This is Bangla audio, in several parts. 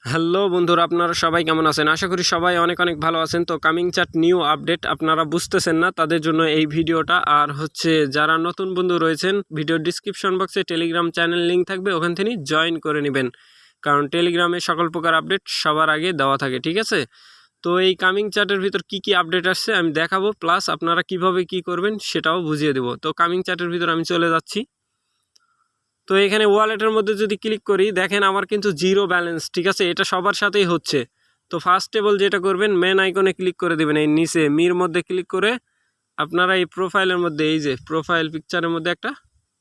হ্যালো বন্ধুরা, আপনারা সবাই কেমন আছেন? আশা করি সবাই অনেক অনেক ভালো আছেন। তো কামিং চ্যাট নিউ আপডেট আপনারা বুঝতেছেন না, তাদের জন্য এই ভিডিওটা। আর যারা নতুন বন্ধু রয়েছেন, ভিডিও ডিসক্রিপশন বক্সে টেলিগ্রাম চ্যানেল লিঙ্ক থাকবে, ওখান থেকে জয়েন করে নেবেন, কারণ টেলিগ্রামে সকল প্রকার আপডেট সবার আগে দেওয়া থাকে। ঠিক আছে, তো এই কামিং চ্যাটের ভিতর কি কি আপডেট আসছে আমি দেখাবো, প্লাস আপনারা কিভাবে কি করবেন সেটাও বুঝিয়ে দেবো। তো কামিং চ্যাটের ভিতর আমি চলে যাচ্ছি। তো এখানে ওয়ালেটের মধ্যে যদি ক্লিক করি, দেখেন আমার কিন্তু জিরো ব্যালেন্স। ঠিক আছে, এটা সবার সাথেই হচ্ছে। তো ফার্স্ট অফ অল যেটা করবেন, মেন আইকনে ক্লিক করে দেবেন, এই নিচে মির মধ্যে ক্লিক করে আপনারা এই প্রোফাইলের মধ্যে, এই যে প্রোফাইল পিকচারের মধ্যে একটা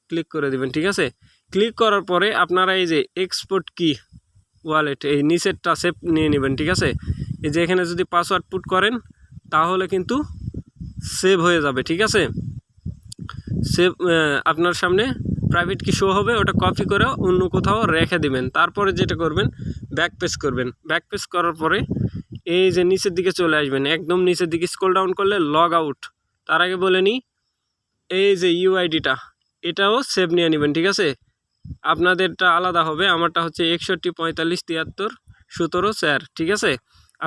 ক্লিক করে দেবেন। ঠিক আছে, ক্লিক করার পরে আপনারা এই যে এক্সপোর্ট কি ওয়ালেট, এই নিচেরটা সেভ নিয়ে নেবেন। ঠিক আছে, এই যে এখানে যদি পাসওয়ার্ড পুট করেন তাহলে কিন্তু সেভ হয়ে যাবে। ঠিক আছে, সেভ আপনার সামনে প্রাইভেট কি শো হবে, ওটা কপি করে অন্য কোথাও রেখে দিবেন। তারপরে যেটা করবেন, ব্যাক পেজ করবেন। ব্যাক পেজ করার পরে এই যে নিচের দিকে চলে আসবেন, একদম নিচের দিকে স্ক্রল ডাউন করলে লগ আউট। তার আগে বলে নিই, এই যে ইউআইডিটা এটাও সেভ নিয়ে নেবেন। ঠিক আছে, আপনাদেরটা আলাদা হবে, আমারটা হচ্ছে 61 45 73 17 4। ঠিক আছে,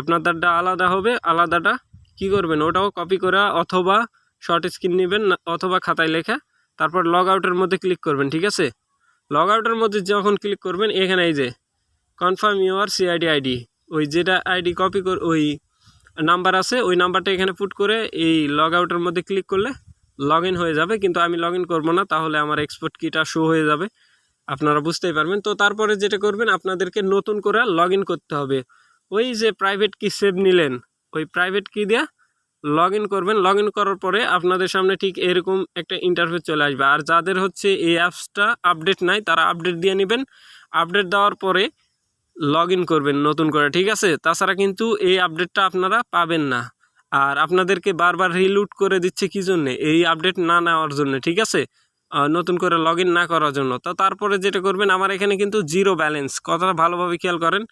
আপনাদেরটা আলাদা হবে। আলাদাটা কি করবেন, ওটাও কপি করা অথবা শর্ট স্ক্রিন নেবেন, অথবা খাতায় লেখা। তারপর লগ আউটের মধ্যে ক্লিক করবেন। ঠিক আছে, লগ আউটের মধ্যে যখন ক্লিক করবেন, এখানে এই যে কনফার্ম ইউর সিআইডি আইডি, ওই যেটা আইডি কপি করে ওই নাম্বার আছে, ওই নাম্বারটা এখানে পুট করে এই লগ আউটের মধ্যে ক্লিক করলে লগ ইন হয়ে যাবে। কিন্তু আমি লগ ইন করবো না, তাহলে আমার এক্সপোর্ট কিটা শো হয়ে যাবে, আপনারা বুঝতেই পারবেন। তো তারপরে যেটা করবেন, আপনাদেরকে নতুন করে লগ ইন করতে হবে। ওই যে প্রাইভেট কি সেভ নিলেন, ওই প্রাইভেট কি দেওয়া লগ ইন করবেন। লগ ইন করার পরে আপনাদের সামনে ঠিক এরকম একটা ইন্টারফেস চলে আসবে। আর যাদের এই অ্যাপসটা আপডেট নাই, তারা আপডেট দিয়ে নেবেন। আপডেট দেওয়ার পরে লগ ইন করবেন নতুন করে। ঠিক আছে, তাছাড়া কিন্তু এই আপডেটটা আপনারা পাবেন না। আর আপনাদেরকে বারবার রিলুট করে দিচ্ছে কি জন্যে, এই আপডেট না নেওয়ার জন্য। ঠিক আছে, নতুন করে লগ ইন না করার জন্য। তো তারপরে যেটা করবেন, আমার এখানে কিন্তু জিরো ব্যালেন্স, কথাটা ভালোভাবে খেয়াল করেন।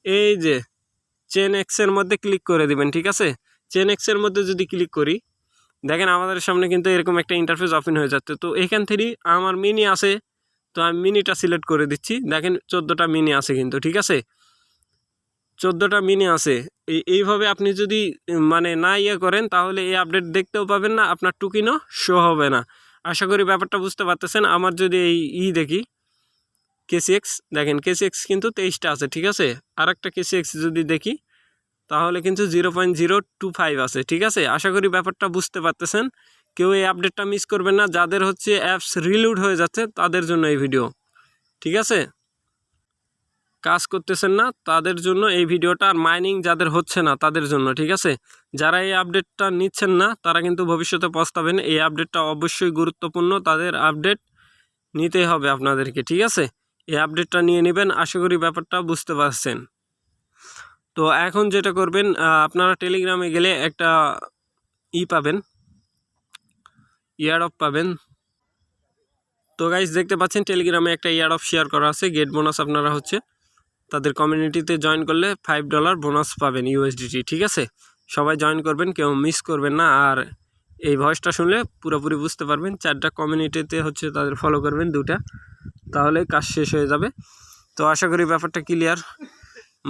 এই যে চেন এক্সের মধ্যে ক্লিক করে দিবেন। ঠিক আছে, চেন এক্সের মধ্যে যদি ক্লিক করি, দেখেন আমাদের সামনে কিন্তু এরকম একটা ইন্টারফেস ওপেন হয়ে যাচ্ছে। তো এখান থেকে আমার মিনি আছে, তো আমি মিনিটা সিলেক্ট করে দিচ্ছি। দেখেন 14টা মিনি আছে কিন্তু। ঠিক আছে, 14টা মিনি আছে। এইভাবে আপনি যদি মানে না করেন, তাহলে এই আপডেট দেখতেও পাবেন না, আপনার টুকিনও শো হবে না। আশা করি ব্যাপারটা বুঝতে পারতেছেন। আমার যদি এই দেখি কেসিএক্স, দেখেন কেসিএক্স কিন্তু 23টা আছে। ঠিক আছে, আর একটা কেসিএক্স যদি দেখি, তাহলে কিন্তু 0.025 আছে। ঠিক আছে, আশা করি ব্যাপারটা বুঝতে পারতেছেন। কেউ এই আপডেটটা মিস করবেন না। যাদের অ্যাপস রিলোড হয়ে যাচ্ছে, তাদের জন্য এই ভিডিও। ঠিক আছে, কাজ করতেছেন না তাদের জন্য এই ভিডিওটা। আর মাইনিং যাদের হচ্ছে না তাদের জন্য। ঠিক আছে, যারা এই আপডেটটা নিচ্ছেন না, তারা কিন্তু ভবিষ্যতে পস্তাবেন। এই আপডেটটা অবশ্যই গুরুত্বপূর্ণ, তাদের আপডেট নিতেই হবে আপনাদেরকে। ঠিক আছে, এই আপডেটটা নিয়ে নেবেন। আশা করি ব্যাপারটা বুঝতে পারছেন। তো এখন যেটা করবেন, আপনারা টেলিগ্রামে গেলে একটা পাবেন, ইয়ার অফ পাবেন। তো গাইস দেখতে পাচ্ছেন টেলিগ্রামে একটা ইয়ার অফ শেয়ার করা আছে। গেট বোনাস আপনারা তাদের কমিউনিটিতে জয়েন করলে $5 বোনাস পাবেন ইউএসডিটি। ঠিক আছে, সবাই জয়েন করবেন, কেউ মিস করবেন না। আর এই ভয়েসটা শুনলে পুরোপুরি বুঝতে পারবেন। 4টা কমিউনিটিতে তাদের ফলো করবেন, 2টা, তাহলে কাজ শেষ হয়ে যাবে। তো আশা করি ব্যাপারটা ক্লিয়ার।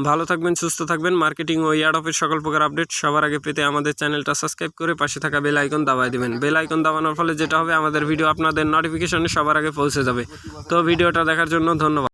ভালো থাকবেন, সুস্থ থাকবেন। মার্কেটিং ও ইয়ার অফের সকল প্রকার আপডেট সবার আগে পেতে আমাদের চ্যানেলটা সাবস্ক্রাইব করে পাশে থাকা বেল আইকন দাবায় দিবেন। বেল আইকন দাবানোর ফলে যেটা হবে, আমাদের ভিডিও আপনাদের নোটিফিকেশনে সবার আগে পৌঁছে যাবে। তো ভিডিওটা দেখার জন্য ধন্যবাদ।